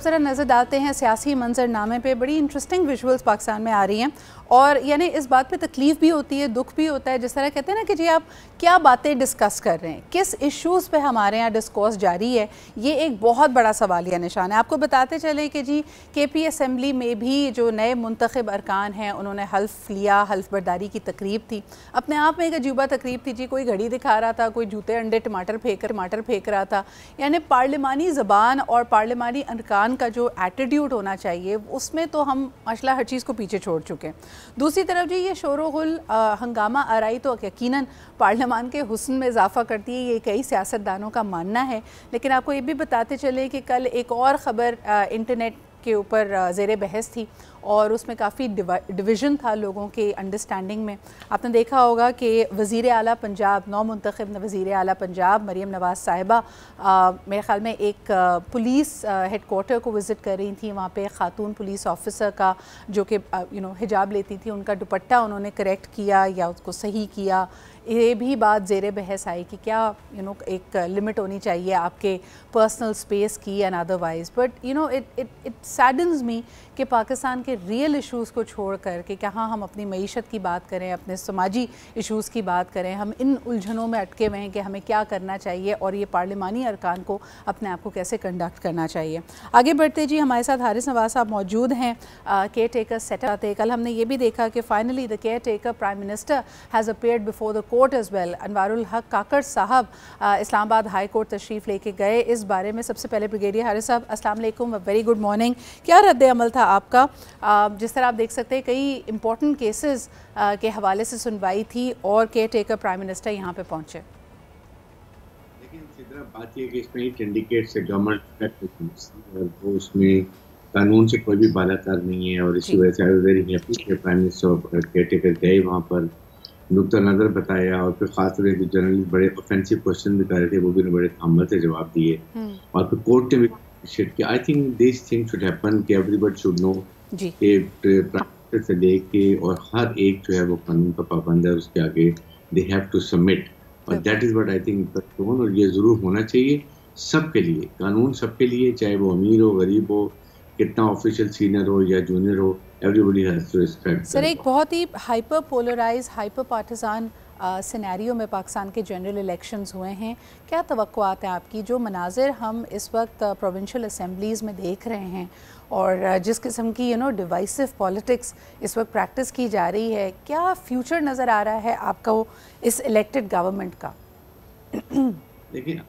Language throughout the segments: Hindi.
ज़रा नज़र डालते हैं सियासी मंजरनामे पे। बड़ी इंटरेस्टिंग विजुअल्स पाकिस्तान में आ रही हैं और यानी इस बात पे तकलीफ़ भी होती है, दुख भी होता है। जिस तरह कहते हैं ना कि जी आप क्या बातें डिस्कस कर रहे हैं, किस इश्यूज़ पे हमारे यहाँ डिस्कोर्स जारी है, ये एक बहुत बड़ा सवालिया निशान है। आपको बताते चलें कि जी KP असम्बली में भी जो नए मुंतखब अरकान हैं उन्होंने हल्फ लिया, हल्फ बर्दारी की तकरीब थी। अपने आप में एक अजूबा तकरीब थी जी, कोई घड़ी दिखा रहा था, कोई जूते अंडे टमाटर फेंक रहा था। यानी पार्लिमानी ज़बान और पार्लिमानी अरकान का जो एटीट्यूड होना चाहिए उसमें तो हम माशाल्लाह हर चीज़ को पीछे छोड़ चुके हैं। दूसरी तरफ जी ये शोर-ओ-गुल हंगामा आराई तो यकीनन पार्लियामान के हुस्न में इजाफा करती है, ये कई सियासतदानों का मानना है। लेकिन आपको ये भी बताते चले कि कल एक और ख़बर इंटरनेट के ऊपर ज़ेरे बहस थी और उसमें काफ़ी डिवीज़न था लोगों के अंडरस्टैंडिंग में। आपने देखा होगा कि वज़ीर आला पंजाब, नौ मुंतखब वज़ीर आला पंजाब मरीम नवाज़ साहिबा मेरे ख़्याल में एक पुलिस हेडकोार्टर को विज़िट कर रही थी। वहाँ पे ख़ातून पुलिस ऑफिसर का जो कि हिजाब लेती थी, उनका दुपट्टा उन्होंने करेक्ट किया या उसको सही किया। ये भी बात ज़ेरे बहस आई कि क्या एक लिमिट होनी चाहिए आपके पर्सनल स्पेस की एंड अदरवाइज़। बट इट सैडन्स मी कि पाकिस्तान के रियल इश्यूज़ को छोड़ कर के कहाँ हम अपनी मईशत की बात करें, अपने समाजी इश्यूज़ की बात करें, हम इन उलझनों में अटके हुए हैं कि हमें क्या करना चाहिए और ये पार्लिमानी अरकान को अपने आप को कैसे कंडक्ट करना चाहिए। आगे बढ़ते जी, हमारे साथ हारिस नवाज साहब मौजूद हैं, केयर टेकर सेट आते। कल हमने ये भी देखा कि finally the care taker prime minister has appeared before the court as well. Anwarul हक काकड़ साहब इस्लामाबाद हाई कोर्ट तशरीफ़ लेके गए। इस बारे में सबसे पहले ब्रिगेडियर हारिस साहब अस्सलाम वालेकुम, वेरी गुड मॉर्निंग। क्या रद्द अमल था आपका? जिस तरह आप देख सकते हैं कई इंपॉर्टेंट केसेस के हवाले से सुनवाई थी और केयर टेकर प्राइम मिनिस्टर यहाँ पे पहुँचे। लेकिन सिद्रा बात यह कि इसमें इट इंडिकेट्स गवर्नमेंट और वो उसमें कानून से कोई भी बालातर नहीं है और इसी वजह से आई वेरी हैप्पी कि प्राइम मिनिस्टर केयर टेकर गए वहाँ पर, नुक्ता नज़र बताया और फिर खासतौर से जर्नलिस्ट बड़े ऑफेंसिव क्वेश्चन भी कर रहे थे, वो भी बड़े थामल से जवाब दिए और फिर कोर्ट ने भी कि I think this thing should happen कि एवरीबॉडी शुड नो कि प्राइम से लेके और हर एक जो है वो कानून का पाबंद है, उसके आगे दे हैव टू सबमिट और that is what I think. और ये ज़रूर होना चाहिए सबके लिए, कानून सबके लिए, चाहे वो अमीर हो गरीब हो, कितना ऑफिशियल सीनियर हो या जूनियर हो, everybody has to respect. Sir एक बहुत ही hyper polarize hyper partisan scenario में पाकिस्तान के जनरल इलेक्शंस हुए हैं। क्या तवक्कुआत है आपकी? जो मनाजिर हम इस वक्त प्रोविंशियल असम्बलीज़ में देख रहे हैं और जिस किस्म की डिवाइसिव पॉलिटिक्स इस वक्त प्रैक्टिस की जा रही है, क्या फ्यूचर नज़र आ रहा है आपको इस इलेक्टेड गवर्नमेंट का? लेकिन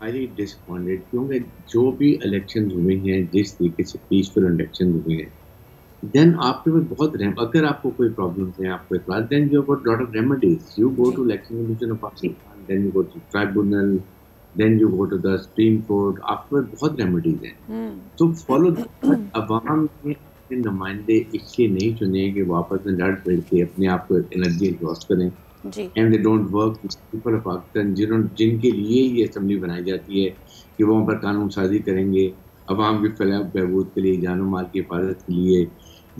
हाईली डिसअपॉइंटेड क्योंकि जो भी इलेक्शन हुए हैं, जिस तरीके से पीसफुल इलेक्शन हुए हैं, देन आपके पास बहुत अगर आपको कोई प्रॉब्लम है, आपको इतला, then you got lot of remedies. You go to election commission of Pakistan, then you go to tribunal, then you go to the supreme court, आपके पास बहुत रेमेडीज हैं। तो फॉलो अवाम ने अपने नुमाइंदे इसलिए नहीं चुने कि वो आपस में लड़ पड़ के अपने आप को एनर्जी एग्जॉस्ट करें and they don't work with people of Pakistan, जिनके लिए ये असम्बली बनाई जाती है कि वो वहाँ पर कानून साजी करेंगे, अवाम की फलाह बहबूद के लिए, जानो माल की हिफाजत के लिए,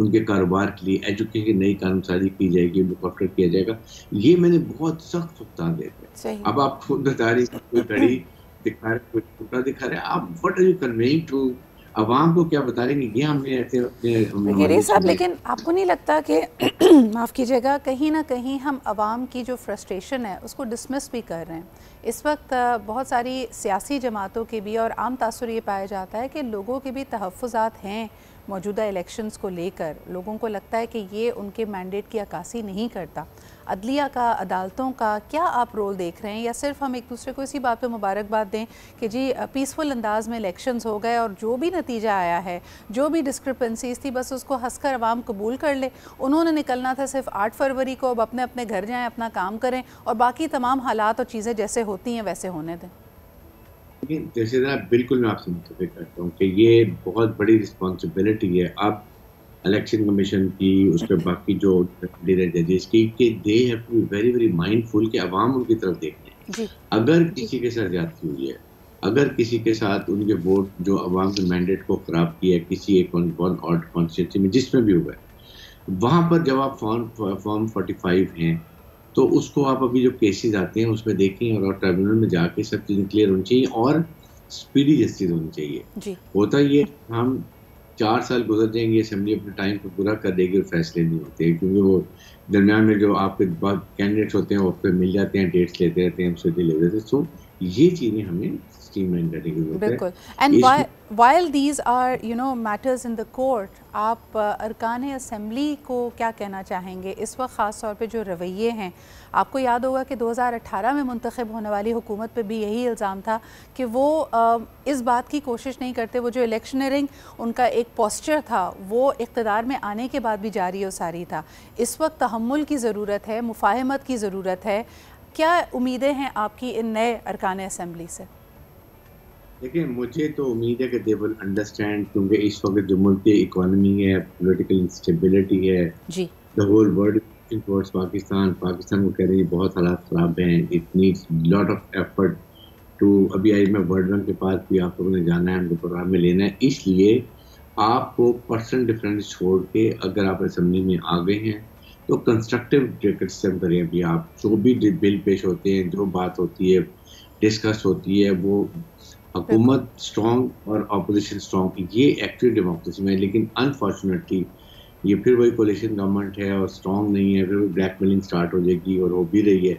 उनके कारोबार के लिए, एजुकेशन नई कानून साजी की जाएगी, मुकफ़र किया जाएगा। ये मैंने बहुत सख्त फुकतान देते हैं। अब आप खुद बता रही कोई घड़ी दिखा रहे, कोई टुकड़ा दिखा रहे, आप what are you conveying to अवाम को? क्या बता रहे हैं? ये हमने ऐसे अपने साहब, लेकिन आपको नहीं लगता कि माफ़ कीजिएगा, कहीं ना कहीं हम अवाम की जो फ्रस्ट्रेशन है उसको डिसमिस भी कर रहे हैं? इस वक्त बहुत सारी सियासी जमातों के भी और आम तासुर ये पाया जाता है कि लोगों के भी तहफ़्फ़ुज़ात हैं मौजूदा इलेक्शंस को लेकर। लोगों को लगता है कि ये उनके मैंडेट की अक्कासी नहीं करता। अदलिया का, अदालतों का क्या आप रोल देख रहे हैं, या सिर्फ हम एक दूसरे को इसी बात पे मुबारकबाद दें कि जी पीसफुल अंदाज में इलेक्शंस हो गए और जो भी नतीजा आया है, जो भी डिस्क्रिपेंसीज थी, बस उसको हंसकर अवाम कबूल कर ले? उन्होंने निकलना था सिर्फ 8 फरवरी को, अब अपने अपने घर जाएँ, अपना काम करें और बाकी तमाम हालात और चीज़ें जैसे होती हैं वैसे होने दें। जैसे बिल्कुल मैं आपसे मुतफ़िक़ करता हूँ कि ये बहुत बड़ी रिस्पॉन्सिबिलिटी है आप इलेक्शन कमीशन की, उसके बाकी जो जजेस की, कि they have to be very very mindful कि अवाम उनकी तरफ देखें। अगर किसी के साथ ज्यादती हुई है, अगर किसी के साथ उनके वोट जो अवाम के मैंडेट को ख़राब किया है किसी एक कॉन्स्टिट्यूंसी में, जिसमें भी हुआ है, वहाँ पर जब आप फॉर्म 45 हैं तो उसको आप अभी जो केसेस आते हैं उसमें देखें और ट्राइब्यूनल में जाके सब चीज़ें क्लियर होनी चाहिए। और स्पीडी जस्टिस होनी चाहिए जी। होता ये हम 4 साल गुजर जाएंगे, असेंबली अपने टाइम को पूरा कर देगी और फैसले नहीं होते, क्योंकि वो दरमियान में जो आपके बाद कैंडिडेट्स होते हैं वो फिर मिल जाते हैं, डेट्स लेते रहते हैं, हमसे ले लेते हैं। सो ये चीज़ें हमें स्ट्रीमलाइन करने की जरूरत है। बिल्कुल। And while these are matters in the court, आप अरकान असम्बली को क्या कहना चाहेंगे इस वक्त, ख़ास तौर पे जो रवैये हैं? आपको याद होगा कि 2018 में मुंतखब होने वाली हुकूमत पे भी यही इल्ज़ाम था कि वो इस बात की कोशिश नहीं करते, वो जो इलेक्शनरिंग उनका एक पोस्चर था वो इक़्तिदार में आने के बाद भी जारी और सारी था। इस वक्त तहम्मुल की ज़रूरत है, मुफाहमत की ज़रूरत है। क्या उम्मीदें हैं आपकी इन नए अरकान असम्बली से? देखिए, मुझे तो उम्मीद है कि दे विल अंडरस्टैंड, क्योंकि इस वक्त जो मुल्क की इकोनॉमी है, पॉलिटिकल इंस्टेबिलिटी है, जी, the whole world towards Pakistan को कह रही है बहुत हालात ख़राब हैं, it needs lot of effort to, अभी आई मैं वर्ल्ड बैंक के पास भी आप लोगों ने जाना है, उनको प्रोग्राम में लेना है, इसलिए आपको पर्सनल डिफरेंस छोड़ के अगर आप असेंबली में आ गए हैं तो कंस्ट्रक्टिव क्रिटिसिज्म करें। अभी आप जो भी बिल पेश होते हैं, जो बात होती है, डिस्कस होती है, वो हुकूमत स्ट्रॉन्ग और अपोजिशन स्ट्रॉन्ग, ये एक्टिव डेमोक्रेसी में। लेकिन अनफॉर्चुनेटली ये फिर वही कोलिशन गवर्नमेंट है और स्ट्रॉन्ग नहीं है, फिर ब्लैकमेलिंग स्टार्ट हो जाएगी और हो भी रही है।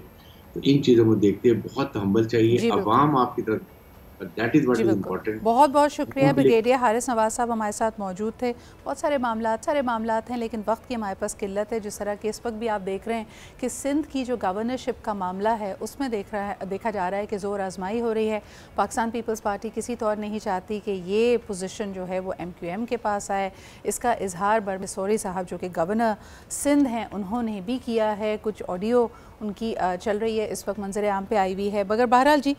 तो इन चीज़ों को देखते हुए बहुत तहम्मुल चाहिए, अवाम आपकी तरफ, that is what is important. बहुत बहुत शुक्रिया। ब्रिगेडियर हारिस नवाज साहब हमारे साथ मौजूद थे। बहुत सारे मामला हैं, लेकिन वक्त की हमारे पास किल्लत है। जिस तरह कि इस वक्त भी आप देख रहे हैं कि सिंध की जो गवर्नरशिप का मामला है उसमें देखा जा रहा है कि ज़ोर आजमाई हो रही है। पाकिस्तान पीपल्स पार्टी किसी तौर नहीं चाहती कि ये पोजीशन जो है वो MQM के पास आए। इसका इजहार बरमिसौरी साहब जो कि गवर्नर सिंध हैं उन्होंने भी किया है। कुछ ऑडियो उनकी चल रही है इस वक्त, मंजर आम पे आई हुई है। मगर बहरहाल जी,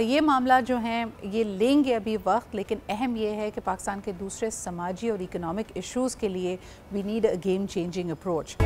ये मामला जो हैं ये लेंगे अभी वक्त, लेकिन अहम ये है कि पाकिस्तान के दूसरे समाजी और इकोनॉमिक इश्यूज़ के लिए we need a game changing approach.